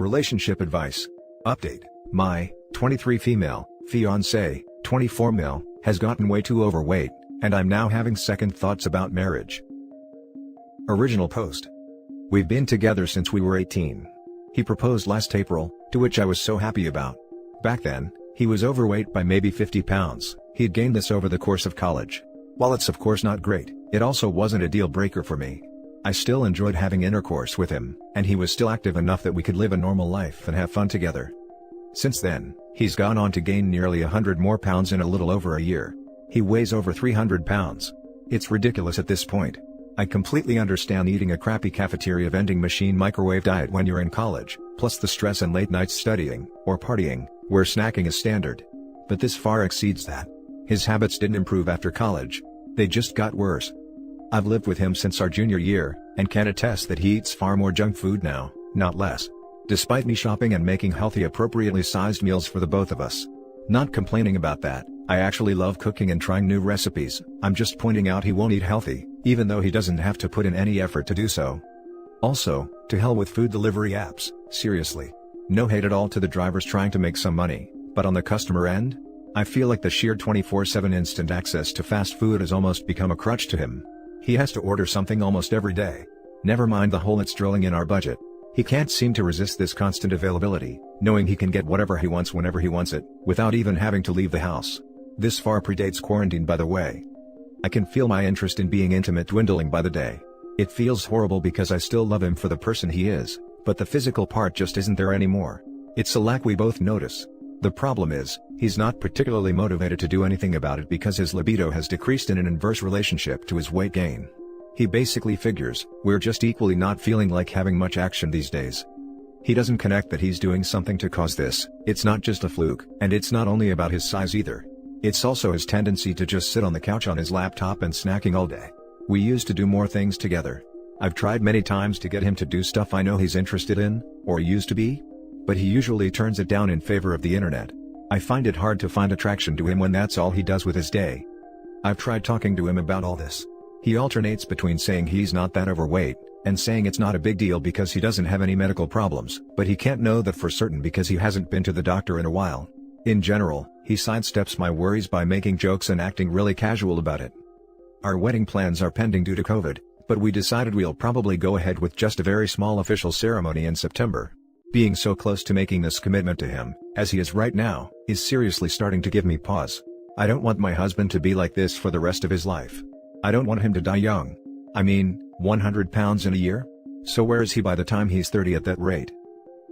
Relationship advice. Update. My 23 female fiancé, 24 male, has gotten way too overweight, and I'm now having second thoughts about marriage. Original post. We've been together since we were 18. He proposed last April, to which I was so happy about. Back then, he was overweight by maybe 50 pounds, he'd gained this over the course of college. While it's of course not great, it also wasn't a deal breaker for me. I still enjoyed having intercourse with him, and he was still active enough that we could live a normal life and have fun together. Since then, he's gone on to gain nearly 100 more pounds in a little over a year. He weighs over 300 pounds. It's ridiculous at this point. I completely understand eating a crappy cafeteria vending machine microwave diet when you're in college, plus the stress and late nights studying, or partying, where snacking is standard. But this far exceeds that. His habits didn't improve after college. They just got worse. I've lived with him since our junior year, and can attest that he eats far more junk food now, not less. Despite me shopping and making healthy appropriately sized meals for the both of us. Not complaining about that, I actually love cooking and trying new recipes. I'm just pointing out he won't eat healthy, even though he doesn't have to put in any effort to do so. Also, to hell with food delivery apps, seriously. No hate at all to the drivers trying to make some money, but on the customer end? I feel like the sheer 24/7 instant access to fast food has almost become a crutch to him. He has to order something almost every day. Never mind the whole it's drilling in our budget. He can't seem to resist this constant availability, knowing he can get whatever he wants whenever he wants it, without even having to leave the house. This far predates quarantine, by the way. I can feel my interest in being intimate dwindling by the day. It feels horrible because I still love him for the person he is, but the physical part just isn't there anymore. It's a lack we both notice. The problem is, he's not particularly motivated to do anything about it because his libido has decreased in an inverse relationship to his weight gain. He basically figures, we're just equally not feeling like having much action these days. He doesn't connect that he's doing something to cause this. It's not just a fluke, and it's not only about his size either. It's also his tendency to just sit on the couch on his laptop and snacking all day. We used to do more things together. I've tried many times to get him to do stuff I know he's interested in, or used to be. But he usually turns it down in favor of the internet. I find it hard to find attraction to him when that's all he does with his day. I've tried talking to him about all this. He alternates between saying he's not that overweight, and saying it's not a big deal because he doesn't have any medical problems, but he can't know that for certain because he hasn't been to the doctor in a while. In general, he sidesteps my worries by making jokes and acting really casual about it. Our wedding plans are pending due to COVID, but we decided we'll probably go ahead with just a very small official ceremony in September. Being so close to making this commitment to him, as he is right now, is seriously starting to give me pause. I don't want my husband to be like this for the rest of his life. I don't want him to die young. I mean, 100 pounds in a year? So where is he by the time he's 30 at that rate?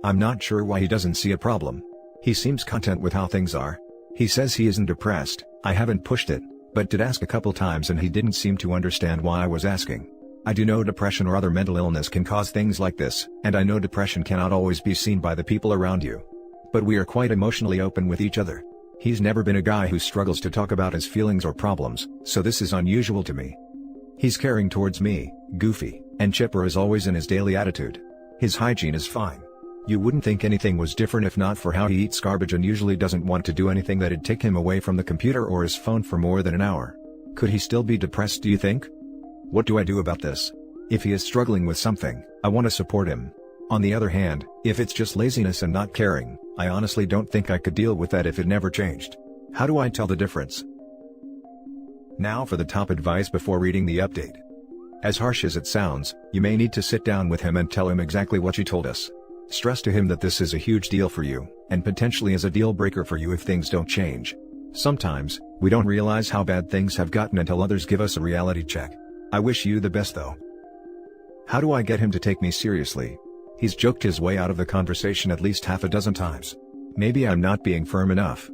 I'm not sure why he doesn't see a problem. He seems content with how things are. He says he isn't depressed. I haven't pushed it, but did ask a couple times and he didn't seem to understand why I was asking. I do know depression or other mental illness can cause things like this, and I know depression cannot always be seen by the people around you. But we are quite emotionally open with each other. He's never been a guy who struggles to talk about his feelings or problems, so this is unusual to me. He's caring towards me, goofy, and chipper as always in his daily attitude. His hygiene is fine. You wouldn't think anything was different if not for how he eats garbage and usually doesn't want to do anything that'd take him away from the computer or his phone for more than an hour. Could he still be depressed, do you think? What do I do about this? If he is struggling with something, I want to support him. On the other hand, if it's just laziness and not caring, I honestly don't think I could deal with that if it never changed. How do I tell the difference? Now for the top advice before reading the update. As harsh as it sounds, you may need to sit down with him and tell him exactly what you told us. Stress to him that this is a huge deal for you, and potentially is a deal breaker for you if things don't change. Sometimes, we don't realize how bad things have gotten until others give us a reality check. I wish you the best though. How do I get him to take me seriously? He's joked his way out of the conversation at least half a dozen times. Maybe I'm not being firm enough.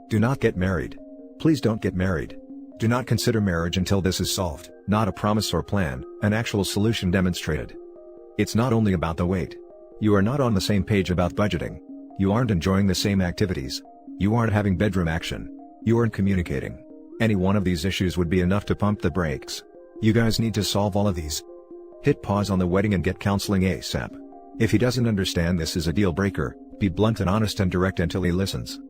Do not get married. Please don't get married. Do not consider marriage until this is solved, not a promise or plan, an actual solution demonstrated. It's not only about the weight. You are not on the same page about budgeting. You aren't enjoying the same activities. You aren't having bedroom action. You aren't communicating. Any one of these issues would be enough to pump the brakes. You guys need to solve all of these. Hit pause on the wedding and get counseling ASAP. If he doesn't understand this is a deal breaker, be blunt and honest and direct until he listens.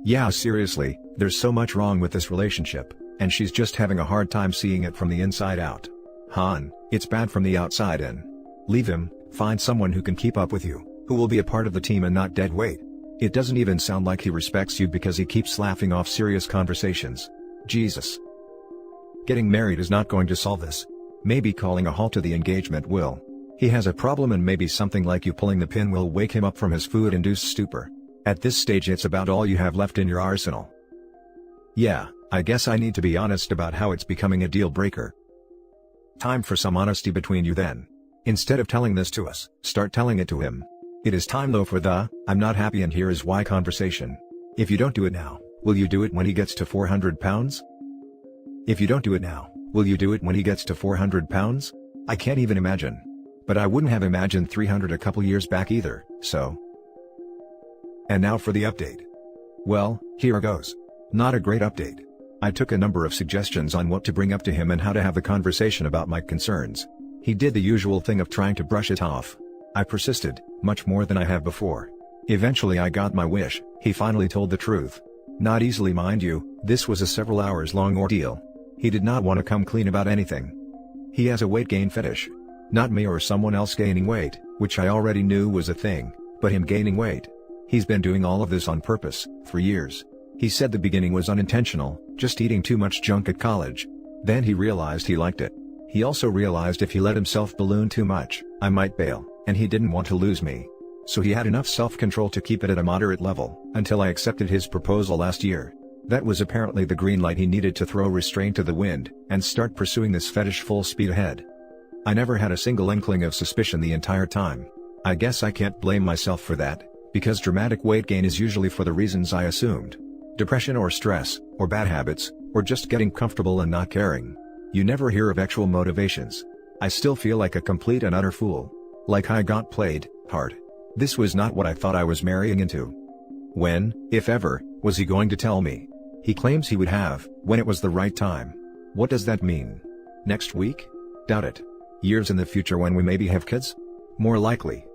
Yeah, seriously, there's so much wrong with this relationship, and she's just having a hard time seeing it from the inside out. Han, it's bad from the outside in. Leave him, find someone who can keep up with you. Who will be a part of the team and not dead weight? It doesn't even sound like he respects you because he keeps laughing off serious conversations. Jesus. Getting married is not going to solve this. Maybe calling a halt to the engagement will. He has a problem, and maybe something like you pulling the pin will wake him up from his food-induced stupor. At this stage it's about all you have left in your arsenal. Yeah, I guess I need to be honest about how it's becoming a deal breaker. Time for some honesty between you then. Instead of telling this to us, start telling it to him. It is time though for the, "I'm not happy and here is why" conversation. If you don't do it now, will you do it when he gets to 400 pounds? If you don't do it now, will you do it when he gets to 400 pounds? I can't even imagine. But I wouldn't have imagined 300 a couple years back either, so. And now for the update. Well, here goes. Not a great update. I took a number of suggestions on what to bring up to him and how to have the conversation about my concerns. He did the usual thing of trying to brush it off. I persisted, much more than I have before. Eventually I got my wish. He finally told the truth. Not easily, mind you, this was a several hours long ordeal. He did not want to come clean about anything. He has a weight gain fetish. Not me or someone else gaining weight, which I already knew was a thing, but him gaining weight. He's been doing all of this on purpose, for years. He said the beginning was unintentional, just eating too much junk at college. Then he realized he liked it. He also realized if he let himself balloon too much, I might bail, and he didn't want to lose me. So he had enough self-control to keep it at a moderate level, until I accepted his proposal last year. That was apparently the green light he needed to throw restraint to the wind, and start pursuing this fetish full speed ahead. I never had a single inkling of suspicion the entire time. I guess I can't blame myself for that, because dramatic weight gain is usually for the reasons I assumed. Depression or stress, or bad habits, or just getting comfortable and not caring. You never hear of actual motivations. I still feel like a complete and utter fool. Like I got played hard. This was not what I thought I was marrying into. When, if ever, was he going to tell me? He claims he would have, when it was the right time. What does that mean? Next week? Doubt it. Years in the future when we maybe have kids? More likely.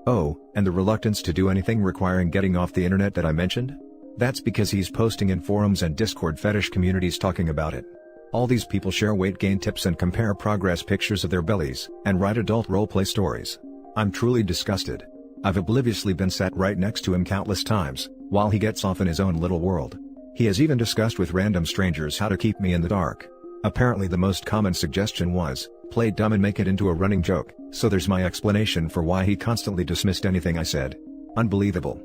Oh, and the reluctance to do anything requiring getting off the internet that I mentioned? That's because he's posting in forums and Discord fetish communities talking about it. All these people share weight gain tips and compare progress pictures of their bellies, and write adult roleplay stories. I'm truly disgusted. I've obliviously been sat right next to him countless times, while he gets off in his own little world. He has even discussed with random strangers how to keep me in the dark. Apparently the most common suggestion was, play dumb and make it into a running joke, so there's my explanation for why he constantly dismissed anything I said. Unbelievable.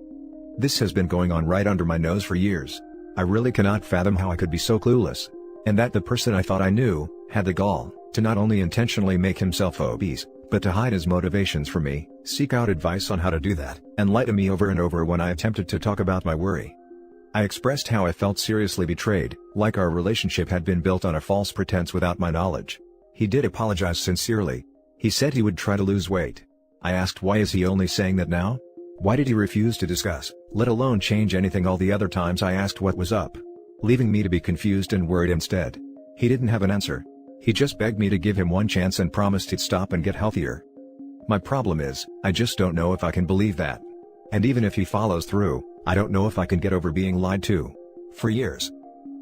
This has been going on right under my nose for years. I really cannot fathom how I could be so clueless. And that the person I thought I knew, had the gall, to not only intentionally make himself obese, but to hide his motivations from me, seek out advice on how to do that, and lie to me over and over when I attempted to talk about my worry. I expressed how I felt seriously betrayed, like our relationship had been built on a false pretense without my knowledge. He did apologize sincerely. He said he would try to lose weight. I asked why is he only saying that now? Why did he refuse to discuss, let alone change anything all the other times I asked what was up? Leaving me to be confused and worried instead. He didn't have an answer. He just begged me to give him one chance and promised he'd stop and get healthier. My problem is, I just don't know if I can believe that. And even if he follows through, I don't know if I can get over being lied to. For years.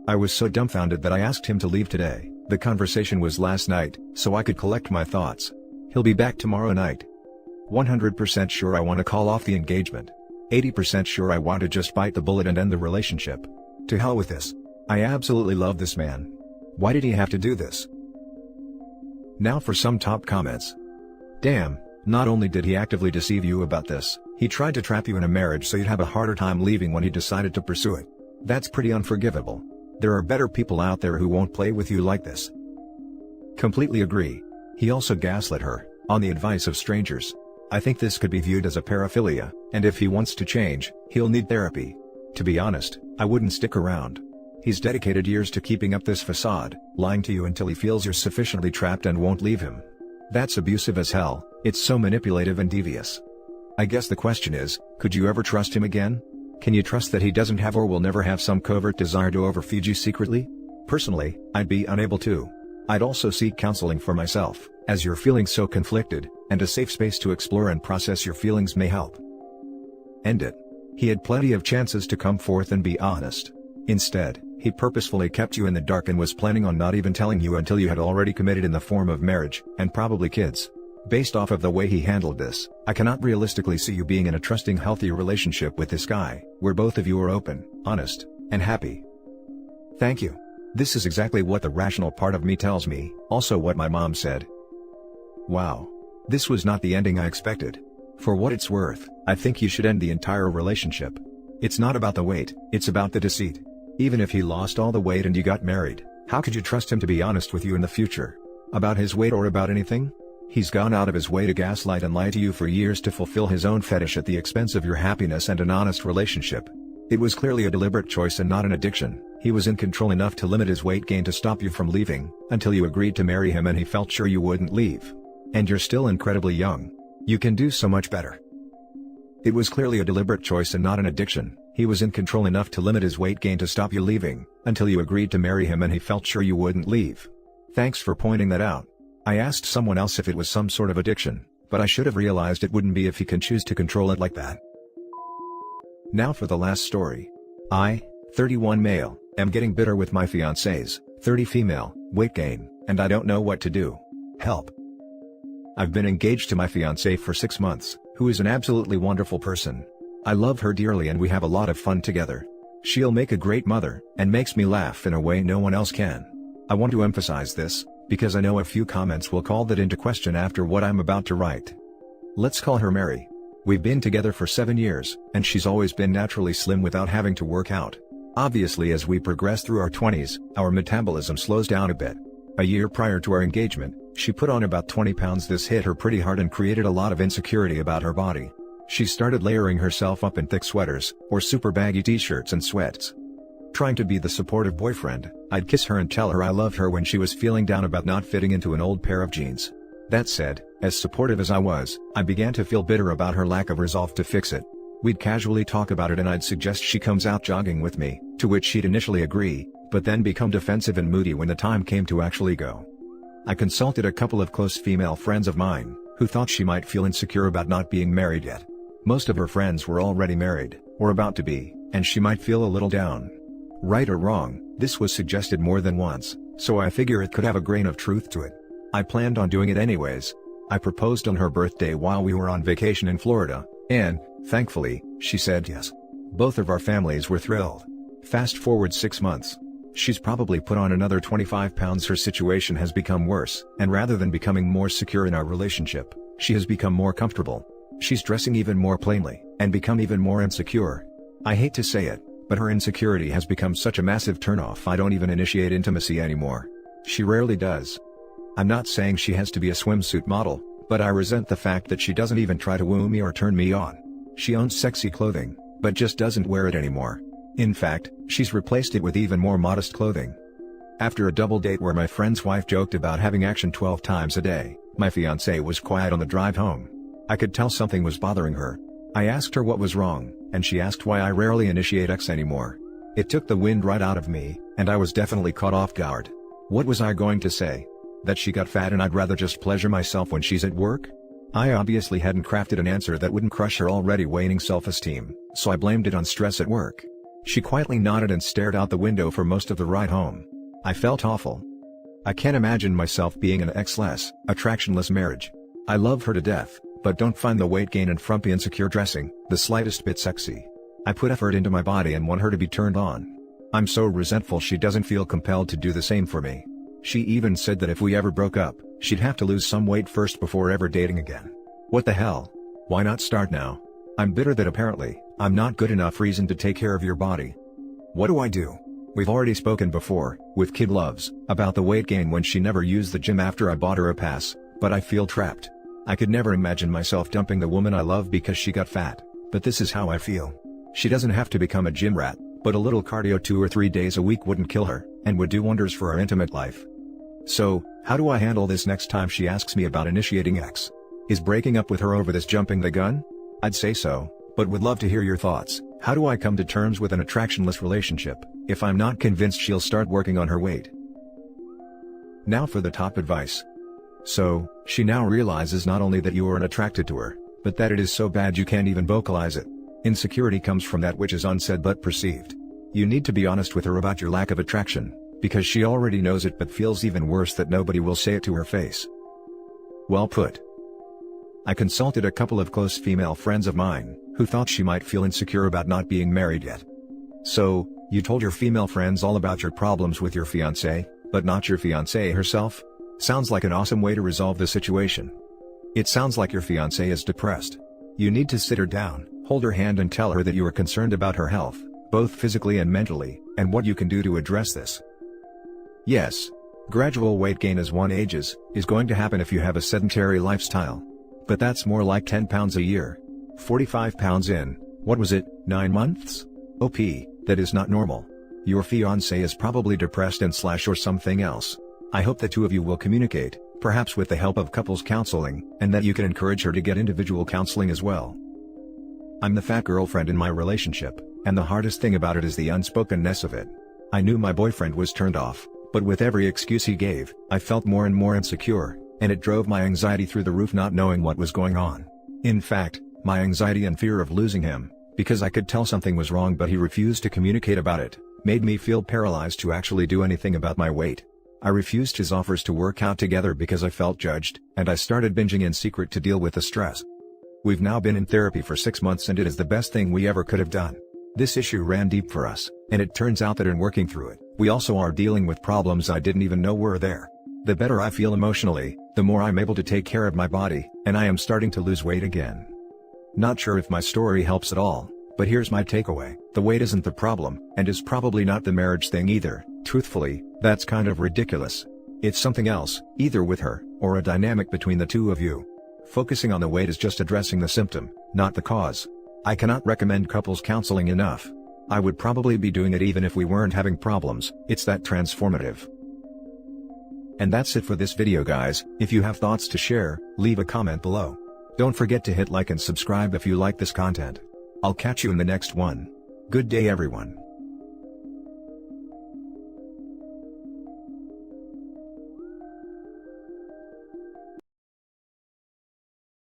I was so dumbfounded that I asked him to leave today. The conversation was last night, so I could collect my thoughts. He'll be back tomorrow night. 100% sure I want to call off the engagement. 80% sure I want to just bite the bullet and end the relationship. To hell with this. I absolutely love this man. Why did he have to do this? Now for some top comments. Damn, not only did he actively deceive you about this, he tried to trap you in a marriage so you'd have a harder time leaving when he decided to pursue it. That's pretty unforgivable. There are better people out there who won't play with you like this. Completely agree. He also gaslit her, on the advice of strangers. I think this could be viewed as a paraphilia, and if he wants to change, he'll need therapy. To be honest, I wouldn't stick around. He's dedicated years to keeping up this facade, lying to you until he feels you're sufficiently trapped and won't leave him. That's abusive as hell. It's so manipulative and devious. I guess the question is, could you ever trust him again? Can you trust that he doesn't have or will never have some covert desire to overfeed you secretly? Personally, I'd be unable to. I'd also seek counseling for myself, as you're feeling so conflicted, and a safe space to explore and process your feelings may help. End it. He had plenty of chances to come forth and be honest. Instead, he purposefully kept you in the dark and was planning on not even telling you until you had already committed in the form of marriage, and probably kids. Based off of the way he handled this, I cannot realistically see you being in a trusting, healthy relationship with this guy, where both of you are open, honest, and happy. Thank you. This is exactly what the rational part of me tells me, also what my mom said. Wow. This was not the ending I expected. For what it's worth, I think you should end the entire relationship. It's not about the weight, it's about the deceit. Even if he lost all the weight and you got married, how could you trust him to be honest with you in the future? About his weight or about anything? He's gone out of his way to gaslight and lie to you for years to fulfill his own fetish at the expense of your happiness and an honest relationship. It was clearly a deliberate choice and not an addiction. He was in control enough to limit his weight gain to stop you from leaving, until you agreed to marry him and he felt sure you wouldn't leave. And you're still incredibly young. You can do so much better. It was clearly a deliberate choice and not an addiction. He was in control enough to limit his weight gain to stop you leaving, until you agreed to marry him and he felt sure you wouldn't leave. Thanks for pointing that out. I asked someone else if it was some sort of addiction, but I should have realized it wouldn't be if he can choose to control it like that. Now for the last story. I, 31 male, am getting bitter with my fiancé's, 30 female, weight gain, and I don't know what to do. Help. I've been engaged to my fiancé for 6 months, who is an absolutely wonderful person. I love her dearly and we have a lot of fun together. She'll make a great mother, and makes me laugh in a way no one else can. I want to emphasize this, because I know a few comments will call that into question after what I'm about to write. Let's call her Mary. We've been together for 7 years, and she's always been naturally slim without having to work out. Obviously, as we progress through our 20s, our metabolism slows down a bit. A year prior to our engagement, she put on about 20 pounds. This hit her pretty hard and created a lot of insecurity about her body. She started layering herself up in thick sweaters, or super baggy t-shirts and sweats. Trying to be the supportive boyfriend, I'd kiss her and tell her I loved her when she was feeling down about not fitting into an old pair of jeans. That said, as supportive as I was, I began to feel bitter about her lack of resolve to fix it. We'd casually talk about it and I'd suggest she comes out jogging with me, to which she'd initially agree, but then become defensive and moody when the time came to actually go. I consulted a couple of close female friends of mine, who thought she might feel insecure about not being married yet. Most of her friends were already married, or about to be, and she might feel a little down. Right or wrong, this was suggested more than once, so I figure it could have a grain of truth to it. I planned on doing it anyways. I proposed on her birthday while we were on vacation in Florida, and, thankfully, she said yes. Both of our families were thrilled. Fast forward 6 months. She's probably put on another 25 pounds. Her situation has become worse, and rather than becoming more secure in our relationship, she has become more comfortable. She's dressing even more plainly, and become even more insecure. I hate to say it, but her insecurity has become such a massive turnoff I don't even initiate intimacy anymore. She rarely does. I'm not saying she has to be a swimsuit model, but I resent the fact that she doesn't even try to woo me or turn me on. She owns sexy clothing, but just doesn't wear it anymore. In fact, she's replaced it with even more modest clothing. After a double date where my friend's wife joked about having action 12 times a day, my fiancé was quiet on the drive home. I could tell something was bothering her. I asked her what was wrong, and she asked why I rarely initiate sex anymore. It took the wind right out of me, and I was definitely caught off guard. What was I going to say? That she got fat and I'd rather just pleasure myself when she's at work? I obviously hadn't crafted an answer that wouldn't crush her already waning self-esteem, so I blamed it on stress at work. She quietly nodded and stared out the window for most of the ride home. I felt awful. I can't imagine myself being in an sex-less, attraction-less marriage. I love her to death, but don't find the weight gain and frumpy insecure dressing the slightest bit sexy. I put effort into my body and want her to be turned on. I'm so resentful she doesn't feel compelled to do the same for me. She even said that if we ever broke up, she'd have to lose some weight first before ever dating again. What the hell? Why not start now? I'm bitter that apparently, I'm not good enough reason to take care of your body. What do I do? We've already spoken before, with Kid Loves, about the weight gain when she never used the gym after I bought her a pass, but I feel trapped. I could never imagine myself dumping the woman I love because she got fat, but this is how I feel. She doesn't have to become a gym rat, but a little cardio 2 or 3 days a week wouldn't kill her, and would do wonders for our intimate life. So, how do I handle this next time she asks me about initiating sex? Is breaking up with her over this jumping the gun? I'd say so, but would love to hear your thoughts. How do I come to terms with an attractionless relationship, if I'm not convinced she'll start working on her weight? Now for the top advice. So, she now realizes not only that you aren't attracted to her, but that it is so bad you can't even vocalize it. Insecurity comes from that which is unsaid but perceived. You need to be honest with her about your lack of attraction, because she already knows it but feels even worse that nobody will say it to her face. Well put. I consulted a couple of close female friends of mine, who thought she might feel insecure about not being married yet. So, you told your female friends all about your problems with your fiancé, but not your fiancée herself? Sounds like an awesome way to resolve the situation. It sounds like your fiancé is depressed. You need to sit her down, hold her hand and tell her that you are concerned about her health, both physically and mentally, and what you can do to address this. Yes. Gradual weight gain as one ages, is going to happen if you have a sedentary lifestyle. But that's more like 10 pounds a year. 45 pounds in, what was it, 9 months? OP, that is not normal. Your fiancé is probably depressed and / or something else. I hope the two of you will communicate, perhaps with the help of couples counseling, and that you can encourage her to get individual counseling as well. I'm the fat girlfriend in my relationship, and the hardest thing about it is the unspokenness of it. I knew my boyfriend was turned off, but with every excuse he gave, I felt more and more insecure, and it drove my anxiety through the roof not knowing what was going on. In fact, my anxiety and fear of losing him, because I could tell something was wrong but he refused to communicate about it, made me feel paralyzed to actually do anything about my weight. I refused his offers to work out together because I felt judged, and I started binging in secret to deal with the stress. We've now been in therapy for 6 months and it is the best thing we ever could have done. This issue ran deep for us, and it turns out that in working through it, we also are dealing with problems I didn't even know were there. The better I feel emotionally, the more I'm able to take care of my body, and I am starting to lose weight again. Not sure if my story helps at all, but here's my takeaway. The weight isn't the problem, and is probably not the marriage thing either. Truthfully, that's kind of ridiculous. It's something else, either with her, or a dynamic between the two of you. Focusing on the weight is just addressing the symptom, not the cause. I cannot recommend couples counseling enough. I would probably be doing it even if we weren't having problems, it's that transformative. And that's it for this video guys. If you have thoughts to share, leave a comment below. Don't forget to hit like and subscribe if you like this content. I'll catch you in the next one. Good day everyone.